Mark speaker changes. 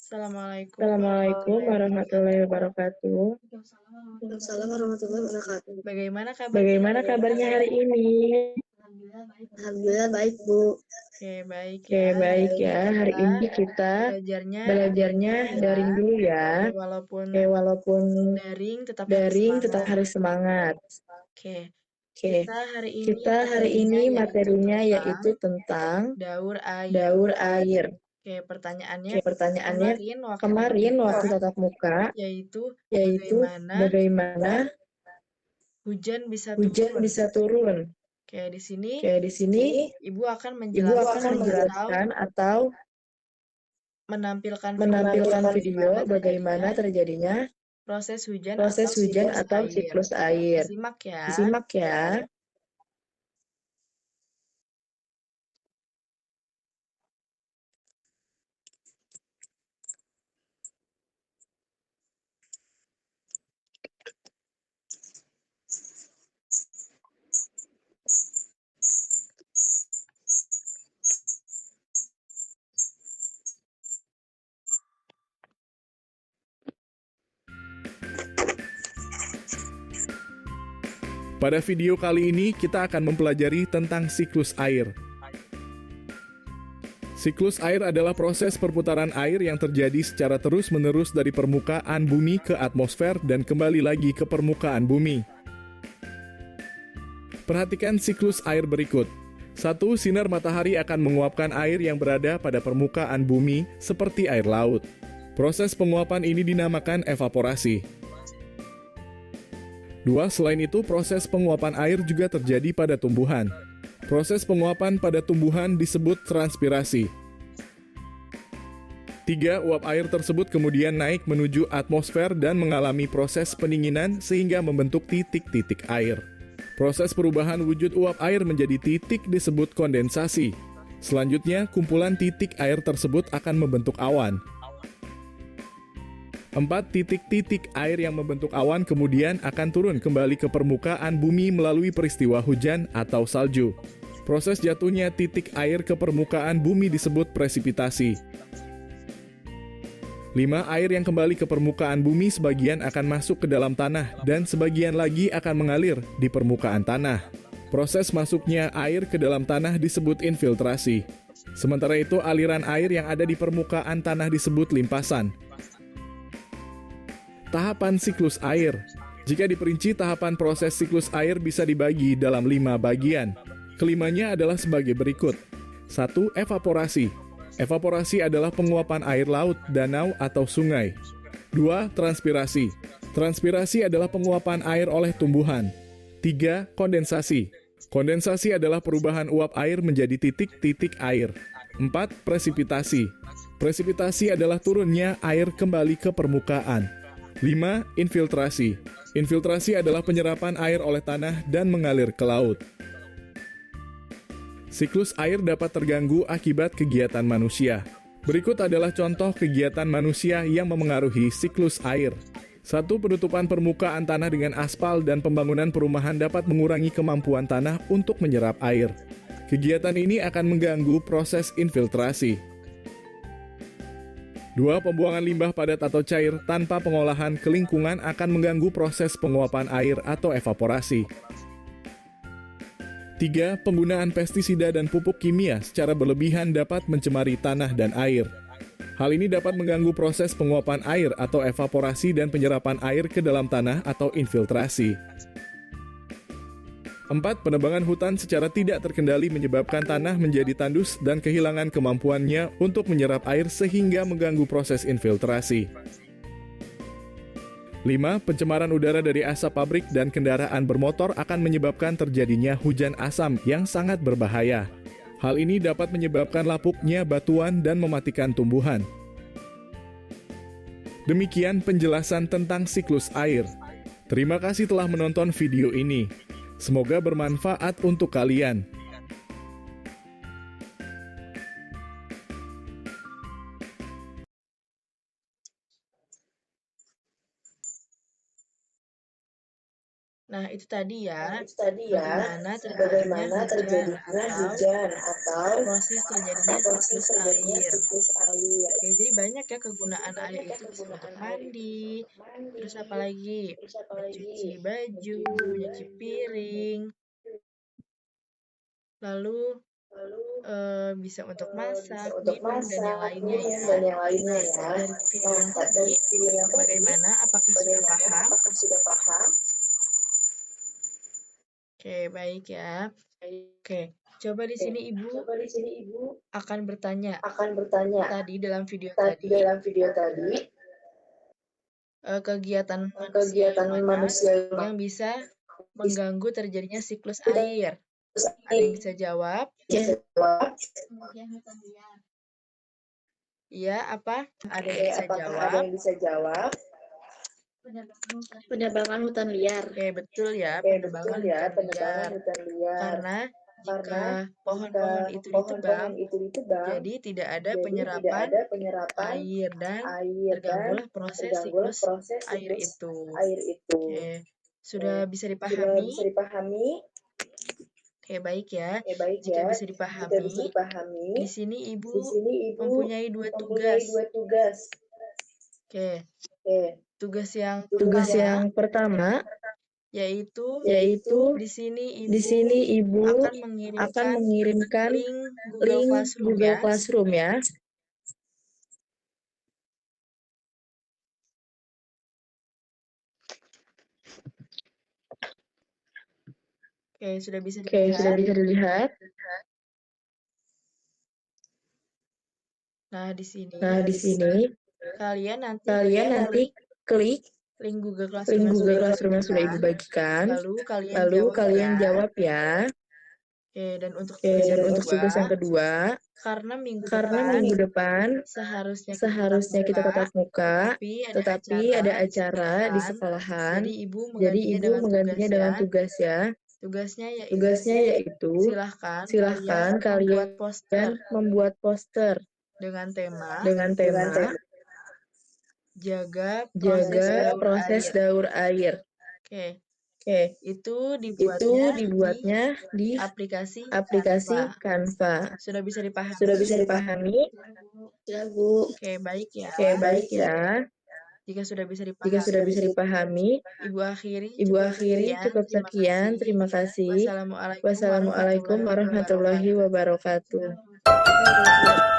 Speaker 1: Assalamualaikum
Speaker 2: Assalamualaikum
Speaker 1: warahmatullahi
Speaker 2: warahmatullahi
Speaker 1: wabarakatuh.
Speaker 2: wabarakatuh.
Speaker 3: Waalaikumsalam warahmatullahi wabarakatuh.
Speaker 1: Bagaimana kabarnya
Speaker 2: Bagaimana
Speaker 1: hari
Speaker 2: kabarnya
Speaker 1: ini?
Speaker 2: hari ini?
Speaker 3: Alhamdulillah baik, Bu.
Speaker 1: Oke, baik
Speaker 2: Oke,
Speaker 1: ya. Hari
Speaker 2: baik
Speaker 1: ini
Speaker 2: ya. Hari
Speaker 1: kita
Speaker 2: ini kita
Speaker 1: belajarnya
Speaker 2: belajarnya
Speaker 1: daring ya.
Speaker 2: daring dulu ya.
Speaker 1: Oke, walaupun
Speaker 2: Oke, walaupun
Speaker 1: daring tetap harus
Speaker 2: daring tetap
Speaker 1: semangat.
Speaker 2: harus semangat.
Speaker 1: Oke,
Speaker 2: Oke,
Speaker 1: kita hari ini
Speaker 2: kita hari ini materinya
Speaker 1: tentang
Speaker 2: yaitu tentang
Speaker 1: daur air.
Speaker 2: daur air.
Speaker 1: Oke, pertanyaannya
Speaker 2: Oke, pertanyaannya kemarin waktu tatap muka
Speaker 1: yaitu
Speaker 2: yaitu bagaimana
Speaker 1: hujan bisa
Speaker 2: hujan
Speaker 1: turun.
Speaker 2: bisa turun.
Speaker 1: Oke, di sini
Speaker 2: Oke, di sini
Speaker 1: Ibu akan
Speaker 2: Ibu akan
Speaker 1: menjelaskan
Speaker 2: menjelaskan atau
Speaker 1: menampilkan
Speaker 2: menampilkan video bagaimana terjadinya
Speaker 1: proses hujan
Speaker 2: proses hujan atau
Speaker 1: air.
Speaker 2: siklus air.
Speaker 1: Disimak ya.
Speaker 2: Disimak ya.
Speaker 4: Pada video kali ini kita akan mempelajari tentang siklus air. Siklus air adalah proses perputaran air yang terjadi secara terus-menerus dari permukaan bumi ke atmosfer dan kembali lagi ke permukaan bumi. Perhatikan siklus air berikut. 1. Sinar matahari akan menguapkan air yang berada pada permukaan bumi seperti air laut. Proses penguapan ini dinamakan evaporasi. 2. Selain itu, proses penguapan air juga terjadi pada tumbuhan. Proses penguapan pada tumbuhan disebut transpirasi. 3. Uap air tersebut kemudian naik menuju atmosfer dan mengalami proses pendinginan sehingga membentuk titik-titik air. Proses perubahan wujud uap air menjadi titik disebut kondensasi. Selanjutnya, kumpulan titik air tersebut akan membentuk awan. 4. Titik-titik air yang membentuk awan kemudian akan turun kembali ke permukaan bumi melalui peristiwa hujan atau salju. Proses jatuhnya titik air ke permukaan bumi disebut presipitasi. 5. Air yang kembali ke permukaan bumi sebagian akan masuk ke dalam tanah dan sebagian lagi akan mengalir di permukaan tanah. Proses masuknya air ke dalam tanah disebut infiltrasi. Sementara itu, aliran air yang ada di permukaan tanah disebut limpasan. Tahapan siklus air. Jika diperinci, tahapan proses siklus air bisa dibagi dalam 5 bagian. Kelimanya adalah sebagai berikut. 1. Evaporasi. Evaporasi adalah penguapan air laut, danau, atau sungai. 2. Transpirasi. Transpirasi adalah penguapan air oleh tumbuhan. 3. Kondensasi. Kondensasi adalah perubahan uap air menjadi titik-titik air. 4. Presipitasi. Presipitasi adalah turunnya air kembali ke permukaan. 5. Infiltrasi. Infiltrasi adalah penyerapan air oleh tanah dan mengalir ke laut. Siklus air dapat terganggu akibat kegiatan manusia. Berikut adalah contoh kegiatan manusia yang memengaruhi siklus air. 1. Penutupan permukaan tanah dengan aspal dan pembangunan perumahan dapat mengurangi kemampuan tanah untuk menyerap air. Kegiatan ini akan mengganggu proses infiltrasi. 2. Pembuangan limbah padat atau cair tanpa pengolahan ke lingkungan akan mengganggu proses penguapan air atau evaporasi. 3. Penggunaan pestisida dan pupuk kimia secara berlebihan dapat mencemari tanah dan air. Hal ini dapat mengganggu proses penguapan air atau evaporasi dan penyerapan air ke dalam tanah atau infiltrasi. 4. Penebangan hutan secara tidak terkendali menyebabkan tanah menjadi tandus dan kehilangan kemampuannya untuk menyerap air sehingga mengganggu proses infiltrasi. 5. Pencemaran udara dari asap pabrik dan kendaraan bermotor akan menyebabkan terjadinya hujan asam yang sangat berbahaya. Hal ini dapat menyebabkan lapuknya batuan dan mematikan tumbuhan. Demikian penjelasan tentang siklus air. Terima kasih telah menonton video ini. Semoga bermanfaat untuk kalian.
Speaker 1: Nah, itu tadi ya,
Speaker 3: Itu tadi ya,
Speaker 1: bagaimana terjadinya hujan atau
Speaker 3: hujan atau
Speaker 1: proses terjadinya
Speaker 3: proses
Speaker 1: siklus
Speaker 3: terjadinya
Speaker 1: air.
Speaker 3: siklus air.
Speaker 1: Oke, jadi banyak ya kegunaan
Speaker 3: Jadi
Speaker 1: air
Speaker 3: banyak ya
Speaker 1: itu bisa untuk
Speaker 3: kegunaan air itu bisa
Speaker 1: mandi,
Speaker 3: untuk mandi,
Speaker 1: terus apa lagi?
Speaker 3: terus apa lagi?
Speaker 1: Mencuci baju,
Speaker 3: Mencuci
Speaker 1: mencuci
Speaker 3: baju,
Speaker 1: piring, lalu
Speaker 3: lalu
Speaker 1: bisa untuk
Speaker 3: bisa
Speaker 1: masak,
Speaker 3: untuk
Speaker 1: minum, dan yang
Speaker 3: masak,
Speaker 1: lainnya
Speaker 3: minum,
Speaker 1: ya.
Speaker 3: dan yang lainnya
Speaker 1: Nah,
Speaker 3: ya.
Speaker 1: dari video
Speaker 3: Nah,
Speaker 1: yang
Speaker 3: dari
Speaker 1: tadi,
Speaker 3: video yang tadi,
Speaker 1: bagaimana? Apakah sudah
Speaker 3: bagaimana?
Speaker 1: paham?
Speaker 3: Apakah sudah paham?
Speaker 1: Oke, baik ya. Oke, coba di sini Ibu
Speaker 3: Coba di sini Ibu
Speaker 1: akan bertanya.
Speaker 3: akan bertanya.
Speaker 1: Tadi dalam video
Speaker 3: Tadi
Speaker 1: tadi,
Speaker 3: dalam video tadi,
Speaker 1: kegiatan manusia
Speaker 3: kegiatan
Speaker 1: yang mana
Speaker 3: manusia
Speaker 1: yang bisa mengganggu terjadinya siklus
Speaker 3: bisa
Speaker 1: air? Ada yang bisa jawab?
Speaker 3: jawab.
Speaker 1: Iya, apa? Ada yang bisa
Speaker 3: Apakah ada
Speaker 1: jawab?
Speaker 3: yang bisa jawab? Penebangan hutan liar.
Speaker 1: Oke, betul ya,
Speaker 3: Betul
Speaker 1: penebangan
Speaker 3: ya,
Speaker 1: hutan
Speaker 3: penebangan
Speaker 1: liar.
Speaker 3: hutan liar.
Speaker 1: Karena
Speaker 3: Karena
Speaker 1: jika pohon-pohon itu
Speaker 3: pohon-pohon
Speaker 1: ditebang,
Speaker 3: itu ditebang,
Speaker 1: jadi tidak ada
Speaker 3: jadi tidak
Speaker 1: penyerapan
Speaker 3: ada penyerapan
Speaker 1: air dan
Speaker 3: air dan
Speaker 1: terganggulah proses
Speaker 3: terganggulah
Speaker 1: siklus
Speaker 3: proses
Speaker 1: air
Speaker 3: siklus
Speaker 1: itu.
Speaker 3: air itu.
Speaker 1: Oke, sudah bisa
Speaker 3: Sudah
Speaker 1: dipahami?
Speaker 3: bisa dipahami?
Speaker 1: Oke, baik ya.
Speaker 3: Baik
Speaker 1: Jika
Speaker 3: ya.
Speaker 1: bisa
Speaker 3: Jika bisa
Speaker 1: dipahami,
Speaker 3: dipahami,
Speaker 1: di sini Ibu
Speaker 3: di sini Ibu
Speaker 1: mempunyai dua
Speaker 3: mempunyai
Speaker 1: tugas.
Speaker 3: dua tugas.
Speaker 1: Oke, tugas yang
Speaker 2: Tugas
Speaker 1: pertama
Speaker 2: yang pertama
Speaker 1: yaitu
Speaker 2: yaitu
Speaker 1: di sini
Speaker 2: di sini Ibu
Speaker 1: akan
Speaker 2: akan
Speaker 1: mengirimkan
Speaker 2: mengirimkan
Speaker 1: link Google
Speaker 2: link
Speaker 1: Classroom
Speaker 2: Google
Speaker 1: ya.
Speaker 2: Classroom ya.
Speaker 1: Oke, sudah bisa
Speaker 2: Oke, sudah
Speaker 1: dilihat.
Speaker 2: bisa dilihat.
Speaker 1: Nah, di sini
Speaker 2: Nah, di sini
Speaker 1: kalian nanti
Speaker 2: kalian nanti klik
Speaker 1: link Google
Speaker 2: link
Speaker 1: Classroom yang
Speaker 2: Google
Speaker 1: sudah Ibu
Speaker 2: Classroom yang sudah Ibu
Speaker 1: bagikan.
Speaker 2: bagikan.
Speaker 1: Lalu kalian
Speaker 2: Lalu
Speaker 1: jawab
Speaker 2: kalian
Speaker 1: ya.
Speaker 2: jawab ya.
Speaker 1: Oke, dan untuk
Speaker 2: Oke,
Speaker 1: tugas
Speaker 2: dan
Speaker 1: yang
Speaker 2: untuk tugas yang
Speaker 1: kedua,
Speaker 2: kedua,
Speaker 1: karena
Speaker 2: karena minggu depan
Speaker 1: seharusnya kita
Speaker 2: tatap muka,
Speaker 1: tetapi
Speaker 2: ada
Speaker 1: di
Speaker 2: acara di sekolahan.
Speaker 1: Jadi Ibu
Speaker 2: Jadi
Speaker 1: menggantinya
Speaker 2: Ibu
Speaker 1: dengan tugas
Speaker 2: menggantinya dengan
Speaker 1: ya.
Speaker 2: tugas ya.
Speaker 1: Tugasnya
Speaker 2: Tugasnya yaitu
Speaker 1: silahkan
Speaker 2: silahkan
Speaker 1: membuat
Speaker 2: kalian
Speaker 1: poster
Speaker 2: membuat poster
Speaker 1: dengan tema
Speaker 2: dengan tema
Speaker 1: jaga
Speaker 2: jaga proses
Speaker 1: air.
Speaker 2: daur air.
Speaker 1: Oke,
Speaker 2: Oke,
Speaker 1: itu
Speaker 2: itu
Speaker 1: dibuatnya
Speaker 2: dibuatnya di
Speaker 1: aplikasi
Speaker 2: aplikasi
Speaker 1: Canva.
Speaker 2: Canva.
Speaker 1: Sudah bisa dipahami?
Speaker 2: Sudah bisa dipahami?
Speaker 3: Ya, Bu.
Speaker 1: Oke, baik ya.
Speaker 2: Oke, baik ya.
Speaker 1: Jika sudah bisa
Speaker 2: Jika sudah bisa
Speaker 1: dipahami,
Speaker 2: dipahami,
Speaker 1: Ibu akhiri
Speaker 2: Ibu akhiri cukup sekian. Terima kasih. Wassalamualaikum warahmatullahi wabarakatuh.
Speaker 3: Warahmatullahi wabarakatuh.